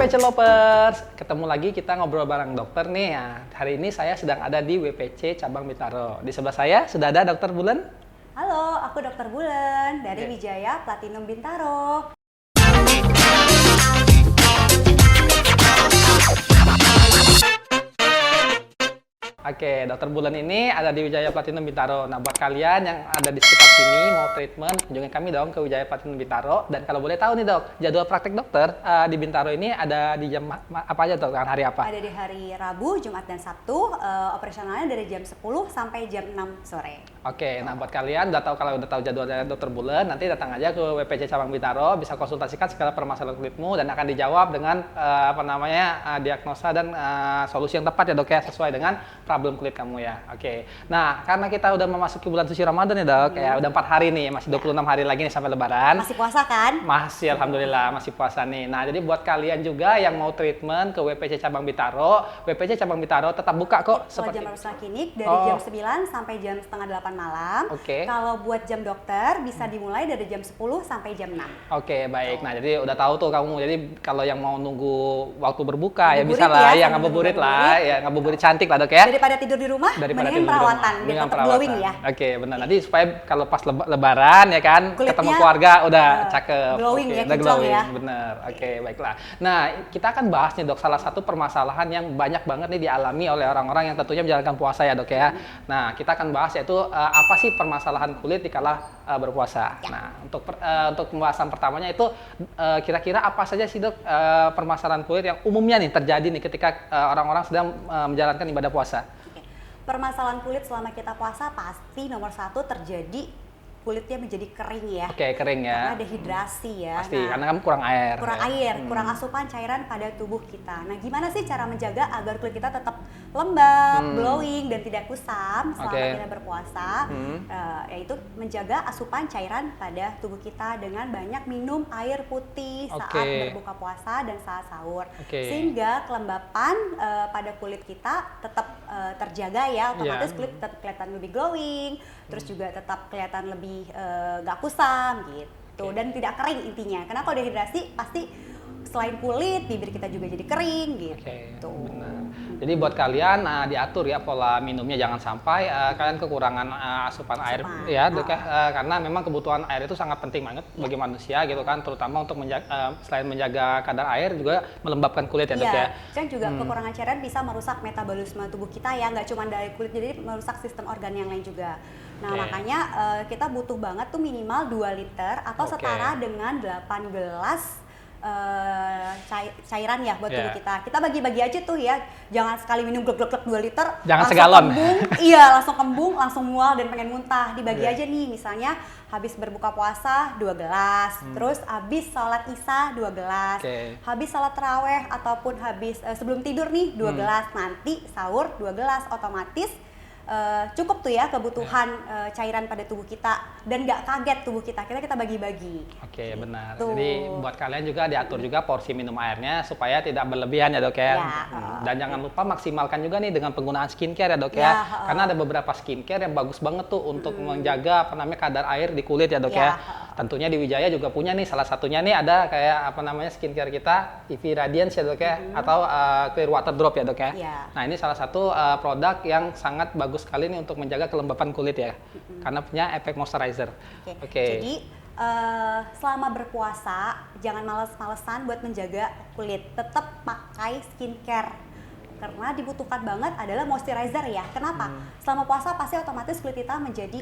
WPC Lovers, ketemu lagi kita ngobrol bareng dokter nih ya. Hari ini saya sedang ada di WPC Cabang Bintaro. Di sebelah saya sudah ada Dokter Bulan. Halo, aku Dokter Bulan dari Wijaya Platinum Bintaro. Oke, Dokter Bulan ini ada di Wijaya Platinum Bintaro. Nah, buat kalian yang ada di sekitar sini mau treatment, kunjungi kami dong ke Wijaya Platinum Bintaro. Dan kalau boleh tahu nih dok, jadwal praktek dokter di Bintaro ini ada di jam apa aja dok? Hari apa? Ada di hari Rabu, Jumat, dan Sabtu. Operasionalnya dari jam 10 sampai jam 6 sore. Oke, nah buat kalian kalau udah tahu jadwalnya Dokter Bulan, nanti datang aja ke WPC Cabang Bintaro, bisa konsultasikan segala permasalahan kulitmu dan akan dijawab dengan diagnosa dan solusi yang tepat ya dok ya, sesuai dengan problem kulit kamu ya. Oke. Nah, karena kita udah memasuki bulan suci Ramadan ya dok, ya udah 4 hari nih, masih 26 hari lagi nih sampai Lebaran. Masih puasa kan? Masih, alhamdulillah masih puasa nih. Nah, jadi buat kalian juga yang mau treatment ke WPC Cabang Bintaro, WPC Cabang Bintaro tetap buka kok. Kalau jam operasional klinik dari jam 9 sampai jam setengah 8 malam. Oke. Kalau buat jam dokter bisa dimulai dari jam 10 sampai jam 6. Oke, baik. Nah, jadi udah tahu tuh kamu. Jadi kalau yang mau nunggu waktu berbuka ya Ngabuburit bisa lah, ya, ngabuburit lah, ya ngabuburit cantik lah dok ya. Daripada tidur di rumah, mendingan perawatan biar tetap glowing ya. Oke, benar. Nanti supaya kalau pas Lebaran ya kan, kulitnya ketemu keluarga udah cakep. Glowing ya, udah kinclong glowing. ya. Bener. Oke, baiklah. Nah, kita akan bahas nih dok, salah satu permasalahan yang banyak banget nih dialami oleh orang-orang yang tentunya menjalankan puasa ya dok ya. Nah, kita akan bahas yaitu apa sih permasalahan kulit dikala berpuasa. Ya. Nah, untuk pembahasan pertamanya itu kira-kira apa saja sih dok permasalahan kulit yang umumnya nih terjadi nih ketika orang-orang sedang menjalankan ibadah puasa? Permasalahan kulit selama kita puasa pasti nomor 1 terjadi kulitnya menjadi kering ya. Oke, kering ya. Karena dehidrasi ya. Pasti, karena kan kurang air. Kurang air, kurang asupan cairan pada tubuh kita. Nah, gimana sih cara menjaga agar kulit kita tetap lembab, glowing, dan tidak kusam selama kita berpuasa? Yaitu menjaga asupan cairan pada tubuh kita dengan banyak minum air putih saat berbuka puasa dan saat sahur. Sehingga kelembapan pada kulit kita tetap terjaga ya, otomatis kulit tetap kelihatan lebih glowing, terus juga tetap kelihatan lebih gak kusam gitu, dan tidak kering intinya. Karena kalau dehidrasi pasti selain kulit, bibir kita juga jadi kering gitu. Benar. Jadi buat kalian diatur ya pola minumnya, jangan sampai kalian kekurangan asupan air ya, dok ya. Karena memang kebutuhan air itu sangat penting banget bagi manusia gitu kan, terutama untuk selain menjaga kadar air juga melembabkan kulit ya dok ya. Kan juga kekurangan cairan bisa merusak metabolisme tubuh kita ya, nggak cuma dari kulit, jadi merusak sistem organ yang lain juga. Nah, makanya kita butuh banget tuh minimal 2 liter atau setara dengan 8 gelas cairan ya buat tubuh kita. Kita bagi-bagi aja tuh ya. Jangan sekali minum glek-glek 2 liter. Jangan segalon. Langsung kembung, langsung mual dan pengen muntah. Dibagi aja nih, misalnya habis berbuka puasa 2 gelas, terus habis sholat isya 2 gelas, habis sholat taraweh ataupun habis sebelum tidur nih 2 gelas, nanti sahur 2 gelas, otomatis cukup tuh ya kebutuhan cairan pada tubuh kita, dan nggak kaget tubuh kita bagi-bagi. Oke, benar. Jadi buat kalian juga diatur juga porsi minum airnya supaya tidak berlebihan ya dok ya. Dan jangan lupa maksimalkan juga nih dengan penggunaan skincare ya dok ya. Karena ada beberapa skincare yang bagus banget tuh untuk menjaga kadar air di kulit ya dok ya. Tentunya di Wijaya juga punya nih, salah satunya nih ada kayak skincare kita EV Radiance ya dok ya, atau Clear Water Drop ya dok ya. Nah, ini salah satu produk yang sangat bagus sekali nih untuk menjaga kelembapan kulit ya, karena punya efek moisturizer. Jadi selama berpuasa jangan males-malesan buat menjaga kulit, tetap pakai skincare karena dibutuhkan banget adalah moisturizer ya. Kenapa? Selama puasa pasti otomatis kulit kita menjadi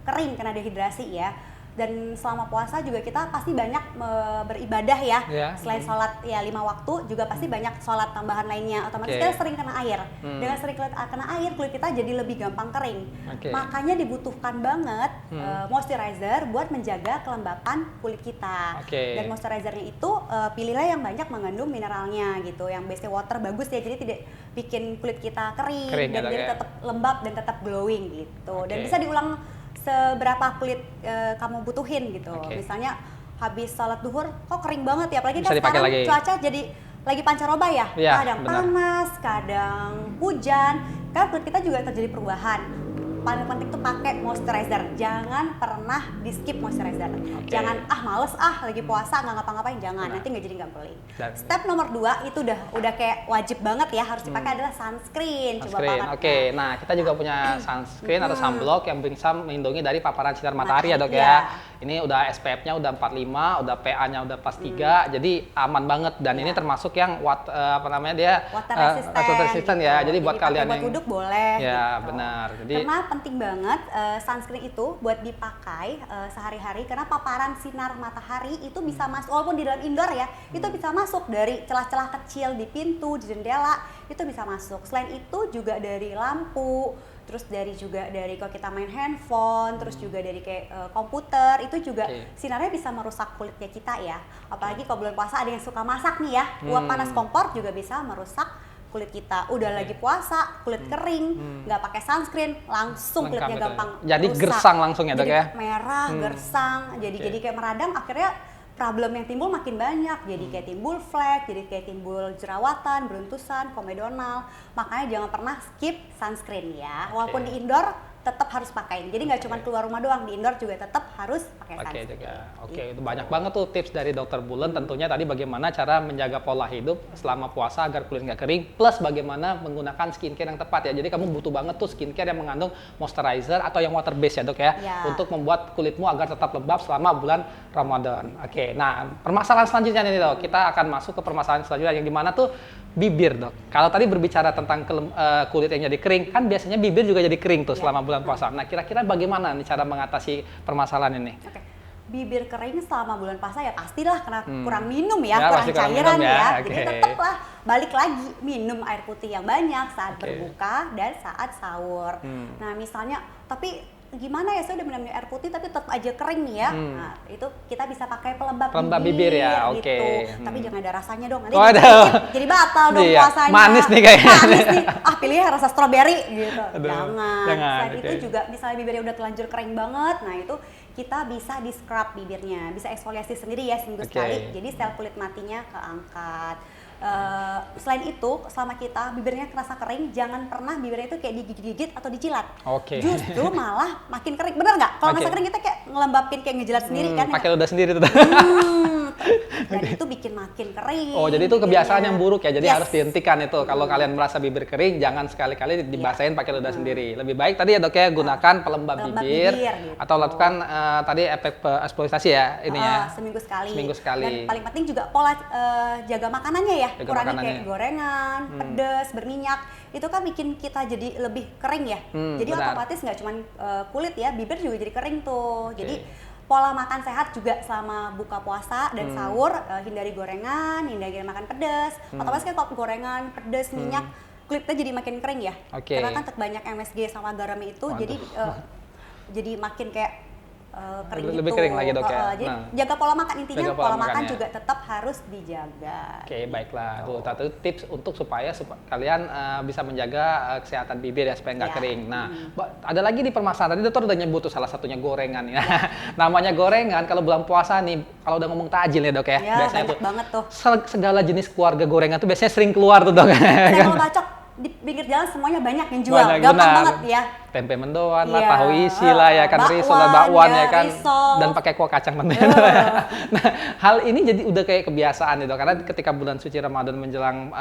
kering karena dehidrasi ya. Dan selama puasa juga kita pasti banyak beribadah ya. Selain sholat ya 5 waktu, juga pasti banyak sholat tambahan lainnya. Otomatis kita sering kena air. Dengan sering kena air, kulit kita jadi lebih gampang kering. Makanya dibutuhkan banget moisturizer buat menjaga kelembapan kulit kita. Dan moisturizernya itu pilihlah yang banyak mengandung mineralnya gitu. Yang base water bagus ya, jadi tidak bikin kulit kita kering dan jadi tetap lembab dan tetap glowing gitu. Dan bisa diulang seberapa kulit kamu butuhin gitu. Misalnya habis sholat duhur kok kering banget ya, apalagi kan sekarang cuaca jadi lagi pancaroba ya, kadang panas, kadang hujan, kan kulit kita juga terjadi perubahan. paling penting tuh pakai moisturizer. Jangan pernah di skip moisturizer. Jangan males lagi puasa nggak ngapa-ngapain, jangan. Nanti nggak jadi nggak beli. Step nomor 2 itu udah kayak wajib banget ya, harus dipakai adalah sunscreen. Coba banget. Nah kita juga punya sunscreen atau sunblock yang bisa melindungi dari paparan sinar matahari ya dok ya. Ini udah SPF-nya udah 45, udah PA-nya udah plus 3, jadi aman banget. Dan ini termasuk yang water resistant ya. Jadi buat kalian yang duduk boleh. Ya gitu. benar. Jadi karena penting banget sunscreen itu buat dipakai sehari-hari, karena paparan sinar matahari itu bisa masuk, walaupun di dalam indoor ya, itu bisa masuk dari celah-celah kecil di pintu, di jendela, itu bisa masuk. Selain itu juga dari lampu, terus dari kalau kita main handphone, terus juga dari kayak komputer, itu juga sinarnya bisa merusak kulitnya kita ya. Apalagi kalau bulan puasa ada yang suka masak nih ya, uap panas kompor juga bisa merusak kulit kita. Udah lagi puasa, kulit kering, nggak pakai sunscreen, langsung kulitnya gampang jadi rusak. gersang langsung ya dok ya? Jadi merah, gersang, jadi kayak meradang, akhirnya problem yang timbul makin banyak. Jadi kayak timbul flek, jadi kayak timbul jerawatan, beruntusan, komedonal. Makanya jangan pernah skip sunscreen ya. Walaupun di indoor tetap harus pakai. Jadi nggak cuma keluar rumah doang, di indoor juga tetap harus pakai sunscreen. Oke, itu banyak banget tuh tips dari Dokter Bulen. Tentunya tadi bagaimana cara menjaga pola hidup selama puasa agar kulit nggak kering, plus bagaimana menggunakan skincare yang tepat ya. Jadi kamu butuh banget tuh skincare yang mengandung moisturizer atau yang water based ya dok ya, untuk membuat kulitmu agar tetap lembab selama bulan Ramadan. Oke, nah permasalahan selanjutnya nih dok, kita akan masuk ke permasalahan selanjutnya yang dimana tuh bibir dok. Kalau tadi berbicara tentang kulit yang jadi kering, kan biasanya bibir juga jadi kering tuh selama bulan puasa. Nah kira-kira bagaimana nih cara mengatasi permasalahan ini? Bibir kering selama bulan puasa ya pastilah karena kurang minum ya, kurang cairan ya. Jadi tetaplah balik lagi minum air putih yang banyak saat berbuka dan saat sahur. Nah misalnya, tapi gimana ya, saya udah minum air putih tapi tetap aja kering nih ya. Nah, itu kita bisa pakai pelembab bibir ya, gitu. Tapi jangan ada rasanya dong, nanti jadi batal dong puasanya. Manis nih kayaknya. Manis nih. Pilihnya rasa stroberi gitu. Jangan. Selain itu juga misalnya bibirnya udah telanjur kering banget, nah itu kita bisa di scrub bibirnya, bisa eksfoliasi sendiri ya seminggu sekali. Jadi sel kulit matinya keangkat. Selain itu, selama kita bibirnya kerasa kering, jangan pernah bibirnya itu kayak digigit-gigit atau dicilat. Justru malah makin kering. Bener nggak? Kalau ngerasa kering kita kayak ngelembapin, kayak ngejilat sendiri kan? Pakai ludah sendiri tuh. Dan itu bikin makin kering. Oh, jadi itu kebiasaan yang buruk ya. Jadi harus dihentikan itu. Kalau kalian merasa bibir kering, jangan sekali-kali dibasahin pakai ludah sendiri. Lebih baik tadi ya dok ya, gunakan pelembab bibir gitu. Atau lakukan tadi efek eksfoliasi ya ininya. Seminggu sekali. Dan paling penting juga pola jaga makanannya ya. Kurangi kayak gorengan, pedas, berminyak. Itu kan bikin kita jadi lebih kering ya. Jadi otomatis nggak cuma kulit ya, bibir juga jadi kering tuh. Jadi pola makan sehat juga selama buka puasa dan sahur, hindari gorengan, hindari makan pedas. Otomatis kan kalau gorengan, pedas, minyak, kulitnya jadi makin kering ya. Karena kan banyak MSG sama garam itu, jadi makin kayak kering lebih gitu. kering lagi dok ya. Jadi jaga pola makan, intinya pola makan juga tetap harus dijaga. Baiklah. Tuh satu tips untuk supaya kalian bisa menjaga kesehatan bibir ya supaya nggak kering. Nah, ada lagi di permasalahan tadi dokter udah nyebut tuh salah satunya gorengan ya. Namanya gorengan kalau bulan puasa nih, kalau udah ngomong takjil ya dok ya. Biasanya banyak banget tuh. Segala jenis keluarga gorengan tuh biasanya sering keluar tuh dok. Kalau bacok di pinggir jalan semuanya banyak yang jual, gampang banget ya. Tempe mendoan lah, tahu isi lah ya kan, risol, bakwan ya kan, dan pakai kuah kacang tentunya. Nah, hal ini jadi udah kayak kebiasaan gitu, karena ketika bulan suci Ramadan menjelang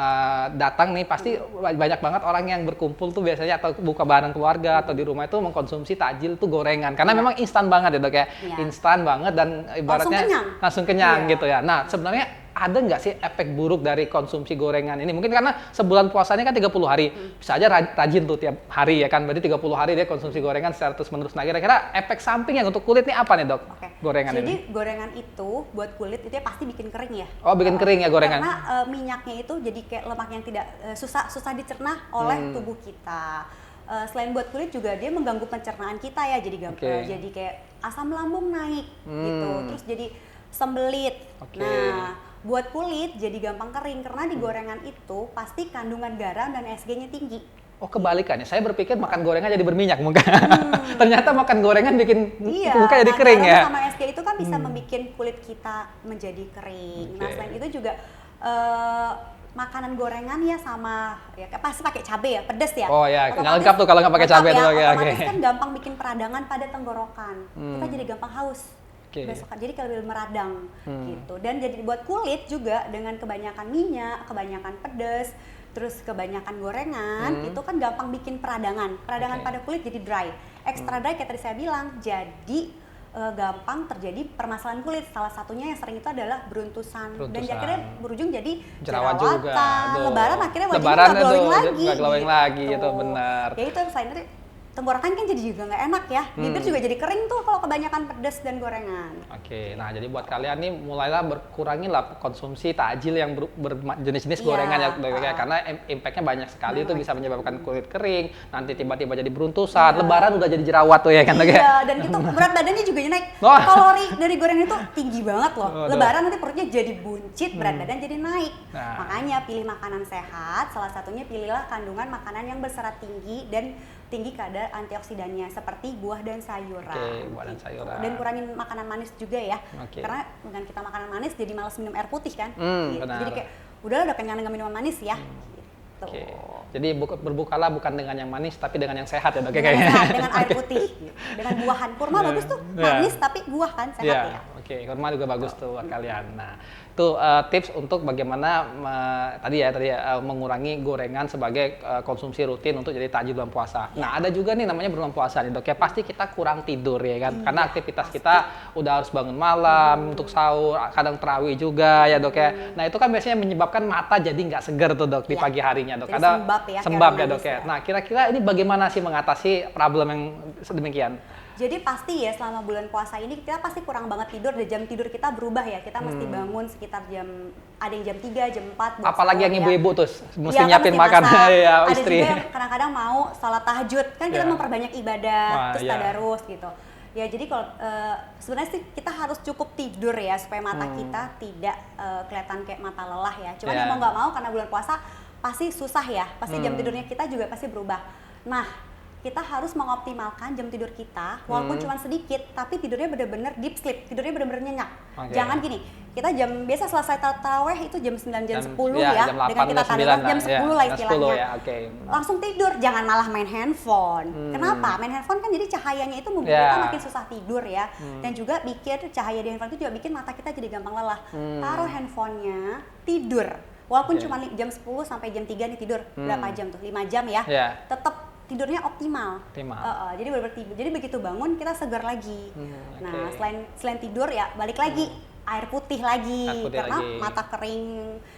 datang nih, pasti banyak banget orang yang berkumpul tuh biasanya atau buka bareng keluarga atau di rumah itu mengkonsumsi takjil tuh gorengan, karena memang instan banget ya dok ya, instan banget dan ibaratnya langsung kenyang gitu ya. Nah sebenarnya ada nggak sih efek buruk dari konsumsi gorengan ini? Mungkin karena sebulan puasanya kan 30 hari. Bisa aja rajin tuh tiap hari ya kan. Berarti 30 hari dia konsumsi gorengan secara terus-menerus. Nah kira-kira efek samping yang untuk kulit ini apa nih dok? Gorengan Jadi ini? gorengan itu buat kulit itu pasti bikin kering ya. Oh bikin kering ya gorengan? Karena minyaknya itu jadi kayak lemak yang tidak susah dicerna oleh tubuh kita. Selain buat kulit juga dia mengganggu pencernaan kita ya. Jadi kayak asam lambung naik gitu. Terus jadi sembelit. Nah buat kulit jadi gampang kering karena di gorengan itu pasti kandungan garam dan SG-nya tinggi. Oh kebalikannya, saya berpikir makan gorengan jadi berminyak muka. Ternyata makan gorengan bikin muka jadi kering ya. Garam sama SG itu kan bisa membuat kulit kita menjadi kering. Nah selain itu juga makanan gorengan ya sama ya pasti pakai cabai ya, pedes ya. Oh ya, nggak Otomatis- lengkap tuh kalau nggak pakai cabai lengkap tuh. ya, Oke, otomatis oke. kan gampang bikin peradangan pada tenggorokan. Kita jadi gampang haus. Oke. Besokan jadi kalau meradang gitu. Dan jadi buat kulit juga dengan kebanyakan minyak, kebanyakan pedes, terus kebanyakan gorengan itu kan gampang bikin peradangan. Peradangan Oke. pada kulit jadi dry. Extra dry kayak tadi saya bilang. Jadi gampang terjadi permasalahan kulit. Salah satunya yang sering itu adalah beruntusan. Dan Beruntusan. akhirnya berujung jadi Jerawat juga. Aduh. Lebaran akhirnya wajahnya Lebaran nggak glowing aduh, lagi. nggak glowing lagi, itu benar. Ya itu selain itu tenggorokan kan jadi juga nggak enak ya. Bibir juga jadi kering tuh kalau kebanyakan pedas dan gorengan. Oke, nah jadi buat kalian nih mulailah berkurangilah konsumsi takjil yang berjenis-jenis Iya, gorengan ya, karena impactnya banyak sekali, itu bisa menyebabkan kulit kering, nanti tiba-tiba jadi beruntusan, Lebaran udah jadi jerawat tuh ya kan. Iya, dan itu berat badannya juga naik. Wah. Kalori dari gorengan itu tinggi banget loh. Waduh. Lebaran nanti perutnya jadi buncit, berat badan jadi naik. Nah. Makanya pilih makanan sehat, salah satunya pilihlah kandungan makanan yang berserat tinggi dan tinggi kadar antioksidannya seperti buah dan sayuran. Oke, buah dan sayuran. Dan kurangin makanan manis juga ya. Oke. Karena dengan kita makanan manis jadi malas minum air putih kan. Gitu. Benar. Jadi kayak udah kenyang dengan minuman manis ya. Gitu. Oke. Jadi berbukalah bukan dengan yang manis tapi dengan yang sehat ya dok ya, Dengan, kayaknya. sehat, dengan air putih, dengan buahan. Kurma bagus tuh, manis tapi buah kan sehat Iya, ya. oke, kurma juga bagus tuh buat kalian. Nah, itu tips untuk bagaimana tadi mengurangi gorengan sebagai konsumsi rutin untuk jadi takjil bulan puasa. Nah, ada juga nih namanya bulan puasa nih dok ya, pasti kita kurang tidur ya kan, karena aktivitas kita udah harus bangun malam untuk sahur, kadang tarawih juga ya dok ya. Nah, itu kan biasanya menyebabkan mata jadi nggak segar tuh dok di Iya. pagi harinya dok. Jadi Ada sembab ya, sembab kayak ya dok ya. manis ya. Nah, kira-kira ini bagaimana sih mengatasi problem yang sedemikian? Jadi pasti ya selama bulan puasa ini kita pasti kurang banget tidur dan jam tidur kita berubah ya. Kita mesti bangun sekitar ada yang jam 3, jam 4 buat Apalagi sahur yang ya. ibu-ibu tuh mesti Iya, kan nyiapin mesti makan masak. ya Ada istri. juga yang kadang-kadang mau sholat tahajud. Kan kita Iya. memperbanyak ibadah, Wah, terus iya. tadarus gitu. Ya jadi kalau sebenarnya sih kita harus cukup tidur ya supaya mata kita tidak kelihatan kayak mata lelah ya. Cuman Iya. yang mau nggak mau karena bulan puasa pasti susah ya. Pasti jam tidurnya kita juga pasti berubah. Nah, kita harus mengoptimalkan jam tidur kita walaupun cuma sedikit tapi tidurnya benar-benar deep sleep, tidurnya benar-benar nyenyak. Oke. Jangan gini, kita biasa selesai taraweh itu jam 9 jam 10 ya, ya, jam 8, dengan kita jam 9 tadarus jam lah, 10 ya, lah jam istilahnya. 10 ya, oke. Langsung tidur, jangan malah main handphone. Kenapa? Main handphone kan jadi cahayanya itu membuat kita makin susah tidur ya. Dan juga bikin cahaya di handphone itu juga bikin mata kita jadi gampang lelah. Taruh handphonenya, tidur. Walaupun cuma jam 10 sampai jam 3 nih tidur, berapa jam tuh? 5 jam ya. Iya. Tetap tidurnya optimal. Jadi jadi begitu bangun kita segar lagi. Nah, oke. selain tidur ya balik lagi air putih lagi Air putih karena lagi. mata kering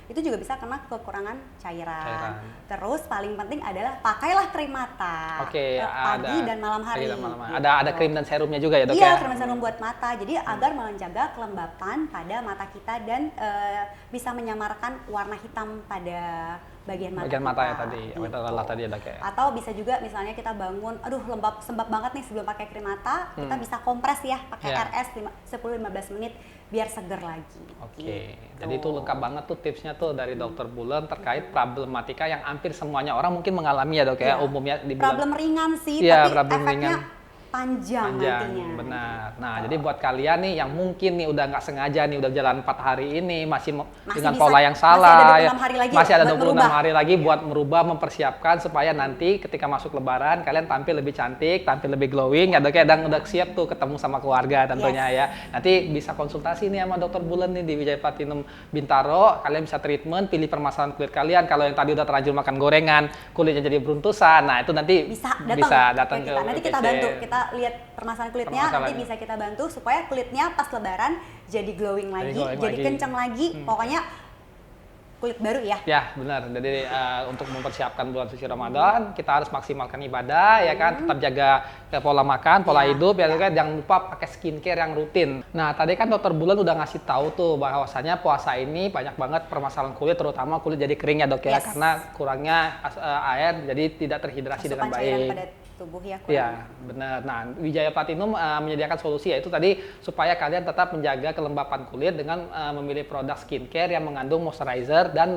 itu juga bisa kena kekurangan cairan. Terus paling penting adalah pakailah krim mata. Oke, pagi dan malam hari. pagi dan malam hari. gitu. Ada krim dan serumnya juga ya dok Iya, ya? krim dan serum buat mata. Jadi agar menjaga kelembapan pada mata kita dan bisa menyamarkan warna hitam pada bagian mata. Bagian mata ya kita, tadi, gitu. mata lelah tadi ya dok ya? Atau bisa juga misalnya kita bangun, aduh sembab banget nih sebelum pakai krim mata, kita bisa kompres ya pakai Iya. RS 10-15 menit biar seger lagi. Oke, Gitu. jadi itu lengkap banget tuh tipsnya tuh dari Dokter Bulan terkait problematika yang hampir semuanya orang mungkin mengalami ya dok ya, Iya. umumnya di bulan Problem ringan sih, Iya, tapi problem efeknya ringan. panjang nantinya. Benar. Nah, jadi buat kalian nih yang mungkin nih udah nggak sengaja nih udah jalan 4 hari ini masih dengan bisa- pola yang masih ada salah 26 hari lagi masih ada buat 26 merubah. hari lagi buat merubah, mempersiapkan supaya nanti ketika masuk lebaran kalian tampil lebih cantik, tampil lebih glowing ya dok ya, dan udah siap tuh ketemu sama keluarga tentunya ya. Nanti bisa konsultasi nih sama Dokter Bulan nih di Wijaya Platinum Bintaro, kalian bisa treatment, pilih permasalahan kulit kalian. Kalau yang tadi udah terlanjur makan gorengan, kulitnya jadi beruntusan, nah itu nanti bisa datang ke kita. Nanti kita WPC. bantu, kita lihat permasalahan kulitnya, nanti Permasalahannya. bisa kita bantu supaya kulitnya pas lebaran jadi glowing lagi, glowing jadi lagi. kencang lagi, pokoknya kulit baru ya. Ya benar, jadi untuk mempersiapkan bulan suci Ramadan kita harus maksimalkan ibadah ya kan, tetap jaga pola makan, pola hidup ya kan, jangan lupa pakai skincare yang rutin. Nah tadi kan Dokter Bulan udah ngasih tahu tuh bahwasanya puasa ini banyak banget permasalahan kulit, terutama kulit jadi kering ya dok ya, karena kurangnya air jadi tidak terhidrasi dengan Asupan cairan baik. pada tubuh ya. Iya, benar. Nah, Wijaya Platinum menyediakan solusi yaitu tadi supaya kalian tetap menjaga kelembapan kulit dengan memilih produk skincare yang mengandung moisturizer moisturizer dan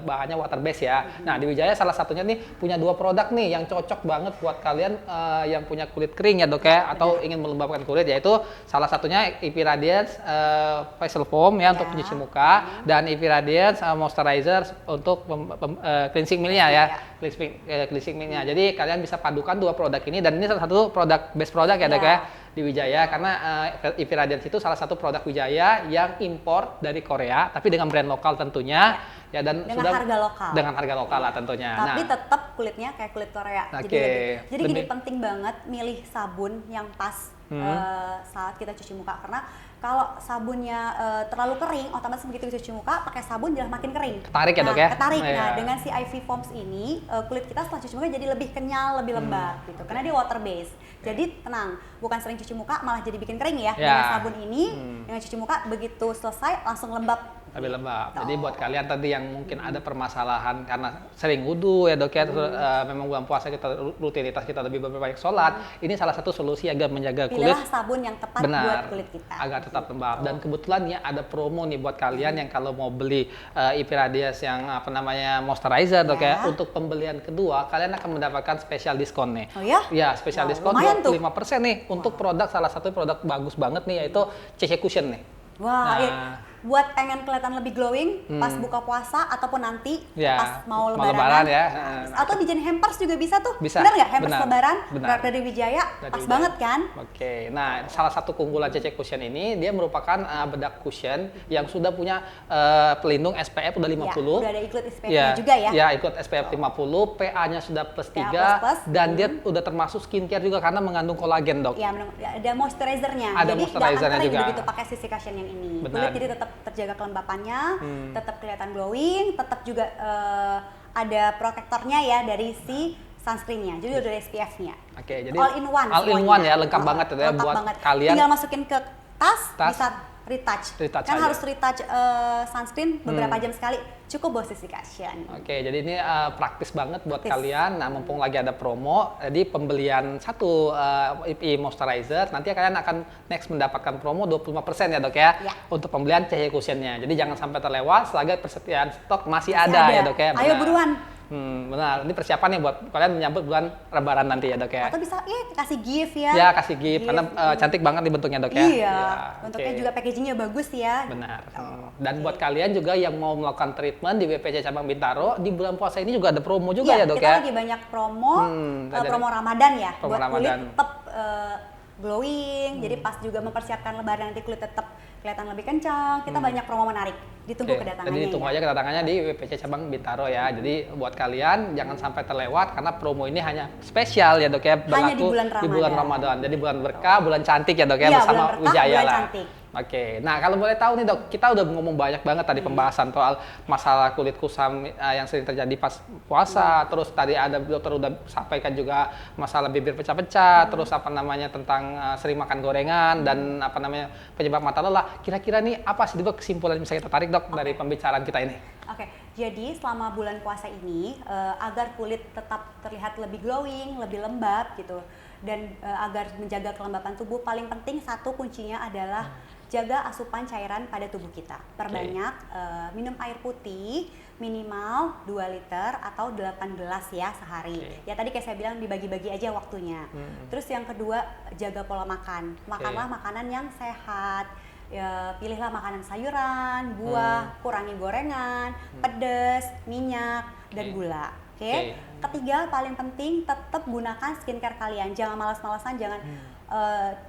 bahannya water base ya. Nah, di Wijaya salah satunya nih punya 2 produk nih yang cocok banget buat kalian yang punya kulit kering ya dok ya, atau ingin melembabkan kulit, yaitu salah satunya IV Radiance Facial Foam ya untuk pencuci muka, dan IV Radiance Moisturizer untuk cleansing milknya ya, cleansing milknya. Jadi kalian bisa padukan 2 produk ini, dan ini salah satu produk best product ya dok ya di Wijaya, karena IV Radiance itu salah satu produk Wijaya yang impor dari Korea, tapi dengan brand lokal tentunya ya, dan dengan sudah harga lokal. Dengan harga lokal lah tentunya. Tapi tetap kulitnya kayak kulit Korea. Jadi gini, penting banget milih sabun yang pas saat kita cuci muka, karena kalau sabunnya terlalu kering, otomatis begitu cuci muka pakai sabun jadi makin kering. Ketarik ya dok ya? Ketarik. Nah, dengan si IV Foams ini kulit kita setelah cuci muka jadi lebih kenyal, lebih lembab gitu. Karena dia water base. Jadi tenang, bukan sering cuci muka malah jadi bikin kering ya. Dengan sabun ini, dengan cuci muka begitu selesai langsung lembab. Lebih lembab. Jadi buat kalian tadi yang mungkin ada permasalahan karena sering wudu ya dok ya, memang bulan puasa kita rutinitas kita lebih banyak sholat, ini salah satu solusi agar menjaga kulit. Pilihlah sabun yang tepat buat kulit kita. Agar tetap lembab. Dan kebetulan ya ada promo nih buat kalian yang kalau mau beli IV Radiance yang moisturizer dok ya, untuk pembelian kedua kalian akan mendapatkan spesial diskon nih. Oh ya? Ya, spesial diskon 25% nih untuk produk, salah satu produk bagus banget nih, yaitu CC Cushion nih. Wah, buat pengen kelihatan lebih glowing pas buka puasa ataupun nanti pas mau lebaran ya. Atau dijadiin hampers juga bisa tuh. Bisa. Benar nggak hampers lebaran? Benar. Dari Wijaya, pas banget kan? Oke. Nah, salah satu keunggulan CC Cushion ini, dia merupakan bedak cushion yang sudah punya pelindung SPF udah 50. Ya, udah ada ikut SPF-nya juga ya. Ya, ikut SPF 50, PA-nya sudah +3, dan dia udah termasuk skincare juga karena mengandung kolagen dok. Iya, ada moisturizer-nya. Ada moisturizer-nya juga. Begitu pakai CC Cushion yang ini. Benar. Kulit jadi tetap terjaga kelembapannya, tetap kelihatan glowing, tetap juga ada protektornya ya dari si sunscreen-nya. Jadi udah ada SPF-nya. Oke, jadi all in one. All in one ya, lengkap banget ya buat kalian. Tinggal masukin ke tas. Bisa retouch kan aja. harus retouch sunscreen beberapa jam sekali, cukup bawa CC Cushion. Oke, jadi ini praktis banget buat kalian. Nah, mumpung lagi ada promo, jadi pembelian satu IP moisturizer, nanti kalian akan next mendapatkan promo 25% ya dok ya, untuk pembelian CC Cushion-nya. Jadi jangan sampai terlewat, selagi persediaan stok masih ada ya dok ya. Ayo buruan. Benar, ini persiapan nih buat kalian menyambut bulan Lebaran nanti ya dok ya. Atau bisa kasih gift ya. Ya, kasih gift karena cantik banget nih bentuknya dok ya. Iya, bentuknya juga packagingnya bagus ya. Benar. Dan buat kalian juga yang mau melakukan treatment di WPC Cabang Bintaro, di bulan puasa ini juga ada promo juga ya dok ya. Kita lagi banyak promo, promo Ramadan ya. Promo buat Ramadan. Kulit tetap glowing, jadi pas juga mempersiapkan Lebaran nanti kulit tetap kelihatan lebih kencang. Kita banyak promo menarik. Ditunggu kedatangannya. Jadi ditunggu aja kedatangannya di WPC Cabang Bintaro ya. Jadi buat kalian jangan sampai terlewat karena promo ini hanya spesial ya dok ya, berlaku di bulan Ramadan. Jadi bulan berkah, bulan cantik ya dok ya, bersama Wijaya lah. Oke, nah kalau boleh tahu nih dok, kita udah ngomong banyak banget tadi pembahasan soal masalah kulit kusam yang sering terjadi pas puasa, terus tadi ada dokter udah sampaikan juga masalah bibir pecah-pecah, terus tentang sering makan gorengan dan penyebab mata lelah. Kira-kira nih apa sih dok kesimpulan yang bisa kita tarik dok dari pembicaraan kita ini? Oke, jadi selama bulan puasa ini agar kulit tetap terlihat lebih glowing, lebih lembab gitu, dan agar menjaga kelembapan tubuh, paling penting satu kuncinya adalah jaga asupan cairan pada tubuh kita. Perbanyak minum air putih minimal 2 liter atau 8 gelas ya sehari. Ya tadi kayak saya bilang dibagi-bagi aja waktunya. Terus yang kedua, jaga pola makan. Makanlah makanan yang sehat. Ya, pilihlah makanan sayuran, buah, kurangi gorengan, pedas, minyak, dan gula. Oke. Ketiga, paling penting tetap gunakan skincare kalian. Jangan malas-malasan, jangan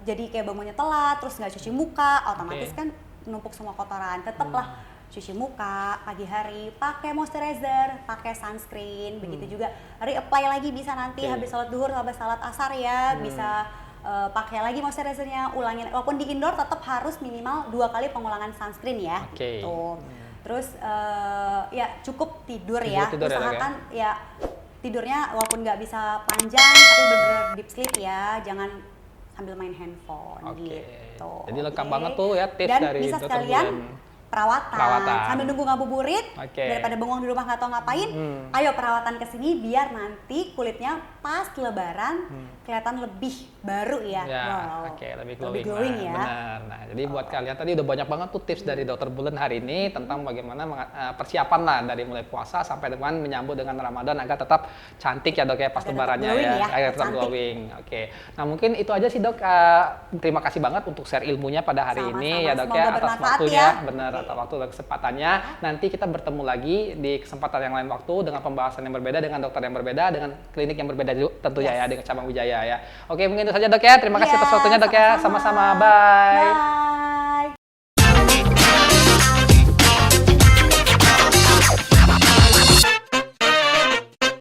jadi kayak bangunnya telat, terus nggak cuci muka, otomatis kan numpuk semua kotoran. Tetaplah cuci muka pagi hari, pakai moisturizer, pakai sunscreen, begitu juga reapply lagi bisa nanti habis sholat duhur, habis sholat asar ya, bisa pakai lagi moisturizernya, ulangin. Walaupun di indoor tetap harus minimal 2 kali pengulangan sunscreen ya. Tuh. Terus ya cukup tidur ya, usahakan ya tidurnya walaupun nggak bisa panjang tapi bener-bener deep sleep ya, jangan sambil main handphone gitu. Jadi lengkap banget tuh ya tips dan dari bisa Dr. sekalian Bulan. perawatan. Sambil nunggu ngabuburit, daripada bengong di rumah nggak tahu ngapain, ayo perawatan ke sini biar nanti kulitnya pas lebaran kelihatan lebih baru ya. Lebih glowing, ya. Benar. Nah, jadi buat kalian tadi udah banyak banget tuh tips dari Dokter Bulan hari ini tentang bagaimana persiapan lah dari mulai puasa sampai dengan menyambut dengan Ramadan agar tetap cantik ya Dok ya pas lebarannya ya. Agar tetap glowing. Nah, mungkin itu aja sih Dok. Terima kasih banget untuk share ilmunya pada hari ini ya Dok ya, atas waktunya. Benar, atas waktu dan kesempatannya. Nanti kita bertemu lagi di kesempatan yang lain waktu dengan pembahasan yang berbeda, dengan dokter yang berbeda, dengan klinik yang berbeda tentunya ya, dengan cabang Wijaya ya. Oke, mungkin itu saja Dok ya. Terima kasih atas waktunya Dok ya. Sama-sama. Bye.